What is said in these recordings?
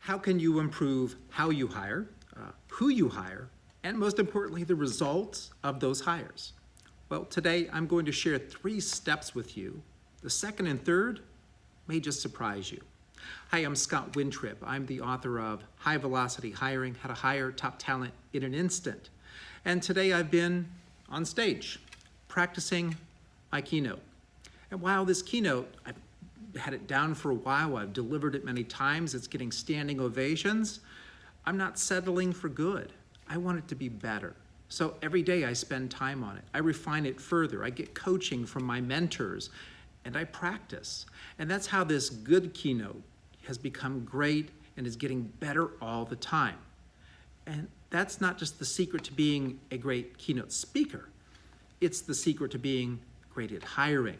How can you improve how you hire, who you hire, and most importantly, the results of those hires? Well, today I'm going to share 3 steps with you. The second and third may just surprise you. Hi, I'm Scott Wintrip. I'm the author of High Velocity Hiring, How to Hire Top Talent in an Instant. And today I've been on stage practicing my keynote. And while this keynote, I've had it down for a while, I've delivered it many times, it's getting standing ovations, I'm not settling for good. I want it to be better. So every day I spend time on it. I refine it further. I get coaching from my mentors and I practice. And that's how this good keynote has become great and is getting better all the time. And that's not just the secret to being a great keynote speaker. It's the secret to being great at hiring.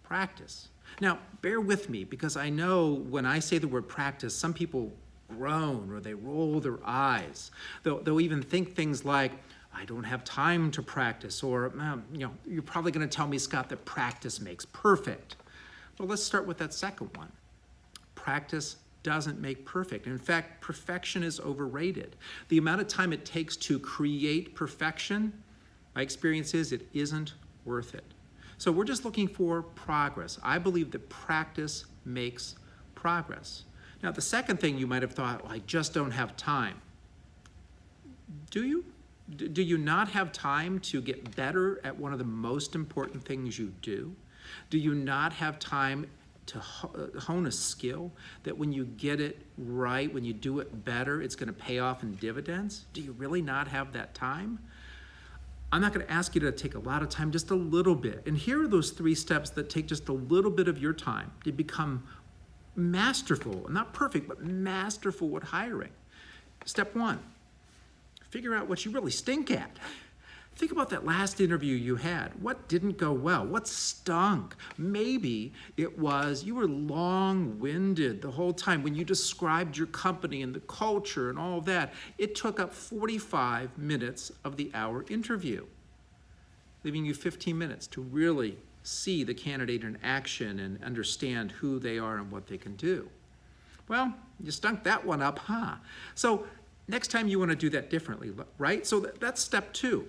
Practice. Now, bear with me because I know when I say the word practice, some people groan or they roll their eyes. They'll even think things like, I don't have time to practice, or you're probably going to tell me, Scott, that practice makes perfect. Well, let's start with that second one. Practice doesn't make perfect. In fact, perfection is overrated. The amount of time it takes to create perfection, my experience is it isn't worth it. So we're just looking for progress. I believe that practice makes progress. Now, the second thing you might have thought, well, I just don't have time. Do you? Do you not have time to get better at one of the most important things you do? Do you not have time to hone a skill that when you get it right, when you do it better, it's going to pay off in dividends? Do you really not have that time? I'm not going to ask you to take a lot of time, just a little bit. And here are those 3 steps that take just a little bit of your time to become masterful, not perfect, but masterful at hiring. Step 1, figure out what you really stink at. Think about that last interview you had. What didn't go well? What stunk? Maybe it was you were long-winded the whole time when you described your company and the culture and all that. It took up 45 minutes of the hour interview, leaving you 15 minutes to really see the candidate in action and understand who they are and what they can do. Well, you stunk that one up, huh? So next time you want to do that differently, right? So that's step 2.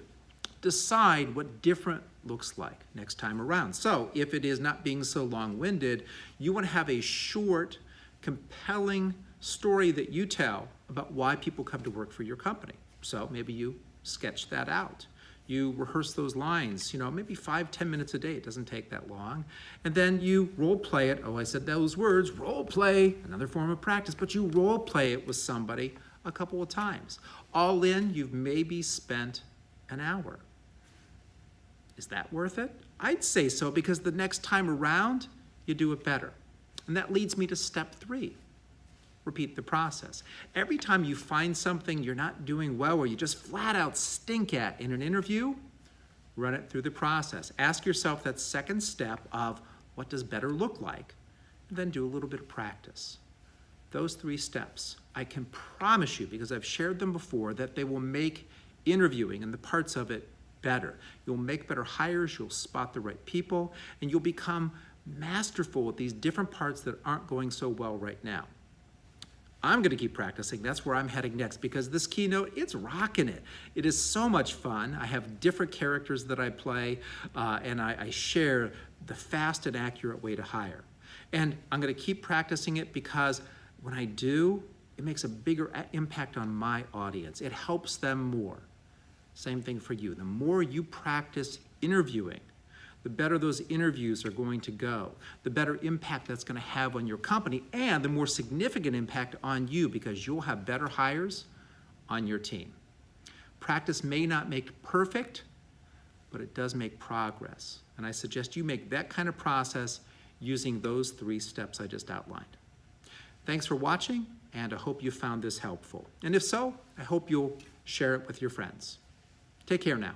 Decide what different looks like next time around. So if it is not being so long-winded, you want to have a short, compelling story that you tell about why people come to work for your company. So maybe you sketch that out. You rehearse those lines, maybe 5-10 minutes a day. It doesn't take that long. And then you role play it. Oh, I said those words, role play, another form of practice, but you role play it with somebody a couple of times. All in, you've maybe spent an hour. Is that worth it? I'd say so, because the next time around, you do it better. And that leads me to step 3. Repeat the process. Every time you find something you're not doing well or you just flat out stink at in an interview, run it through the process. Ask yourself that second step of what does better look like, and then do a little bit of practice. Those 3 steps, I can promise you, because I've shared them before, that they will make interviewing and the parts of it better. You'll make better hires, you'll spot the right people, and you'll become masterful at these different parts that aren't going so well right now. I'm going to keep practicing. That's where I'm heading next, because this keynote, it's rocking it. It is so much fun. I have different characters that I play, and I share the fast and accurate way to hire. And I'm going to keep practicing it because when I do, it makes a bigger impact on my audience. It helps them more. Same thing for you. The more you practice interviewing, the better those interviews are going to go, the better impact that's going to have on your company, and the more significant impact on you, because you'll have better hires on your team. Practice may not make perfect, but it does make progress. And I suggest you make that kind of process using those 3 steps I just outlined. Thanks for watching, and I hope you found this helpful. And if so, I hope you'll share it with your friends. Take care now.